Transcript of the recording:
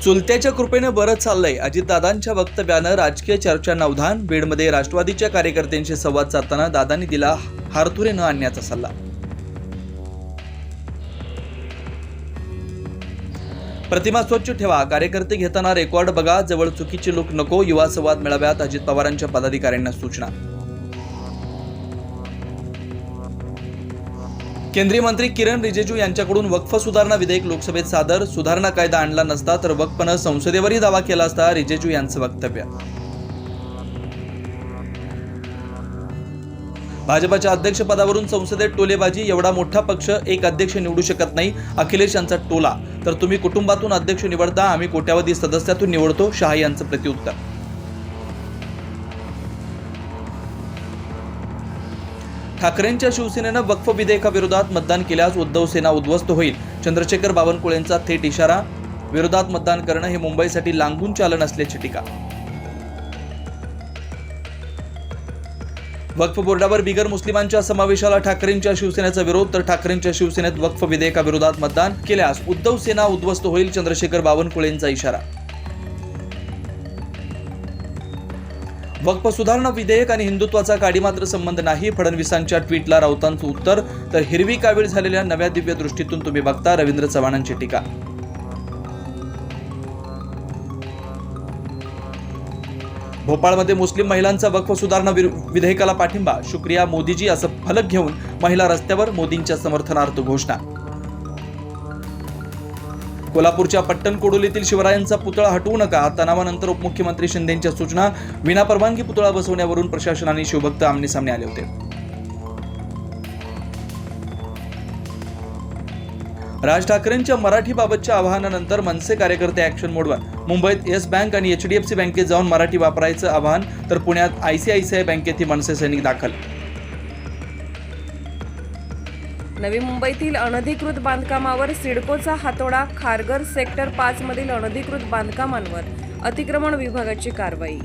चुलत्याच्या कृपेने बरं चाललंय. अजितदादांच्या वक्तव्यानं राजकीय चर्चांना उधाण. बीडमध्ये राष्ट्रवादीच्या कार्यकर्त्यांशी संवाद साधताना दादांनी दिला हारथुरे न आणण्याचा सल्ला. प्रतिमा स्वच्छ ठेवा, कार्यकर्ते घेताना रेकॉर्ड बघा, जवळ चुकीचे लोक नको. युवा संवाद मेळाव्यात अजित पवारांच्या पदाधिकाऱ्यांना सूचना. केंद्रीय मंत्री किरण रिजिजू यांच्याकडून वक्फ सुधारणा विधेयक लोकसभेत सादर. सुधारणा कायदा आणला नसता तर वक्फनं संसदेवरही दावा केला असता, रिजिजू यांचं वक्तव्य. भाजपच्या अध्यक्षपदावरून संसदेत टोलेबाजी. एवढा मोठा पक्ष एक अध्यक्ष निवडू शकत नाही, अखिलेश यांचा टोला. तर तुम्ही कुटुंबातून अध्यक्ष निवडता, आम्ही कोट्यावधी सदस्यातून निवडतो, शहा यांचं प्रत्युत्तर. ठाकरेंच्या शिवसेनेनं वक्फ विधेयकाविरोधात मतदान केल्यास उद्धव सेना उद्ध्वस्त होईल. चंद्रशेखर बावनकुळेंचा थेट इशारा. विरोधात मतदान करणं हे मुंबईसाठी लांगून चालन असल्याची टीका. वक्फ बोर्डावर बिगर मुस्लिमांच्या समावेशाला ठाकरेंच्या शिवसेनेचा विरोध. तर ठाकरेंच्या शिवसेनेत वक्फ विधेयकाविरोधात मतदान केल्यास उद्धव सेना उद्ध्वस्त होईल. चंद्रशेखर बावनकुळेंचा इशारा. वक्फ सुधारणा विधेयक आणि हिंदुत्वाचा काडी मात्र संबंध नाही. फडणवीसांच्या ट्विटला राऊतांचं उत्तर. तर हिरवी कावीळ झालेल्या नव्या दिव्य दृष्टीतून तुम्ही बघता, रवींद्र चव्हाणांची टीका. भोपाळमध्ये मुस्लिम महिलांचा वक्फ सुधारणा विधेयकाला पाठिंबा. शुक्रिया मोदीजी असं फलक घेऊन महिला रस्त्यावर, मोदींच्या समर्थनार्थ घोषणा. कोल्हापूरच्या पट्टण कोडोलीतील शिवरायांचा पुतळा हटवू नका, तणावानंतर उपमुख्यमंत्री शिंदेंच्या सूचना. विनापरवानगी पुतळा बसवण्यावरून प्रशासन आणि शिवभक्त आमनेसामने आले होते. राज ठाकरेंच्या मराठीबाबतच्या आवाहनानंतर मनसे कार्यकर्ते ॲक्शन मोडवर. मुंबईत येस बँक आणि HDFC बँकेत जाऊन मराठी वापरायचं आवाहन. तर पुण्यात ICICI बँकेतही मनसे सैनिक दाखल. नवी मुंबईतील अनधिकृत बांधकामावर सिडकोचा हातोडा. खारघर सेक्टर 5 मधील अनधिकृत बांधकामांवर अतिक्रमण विभागाची कारवाई.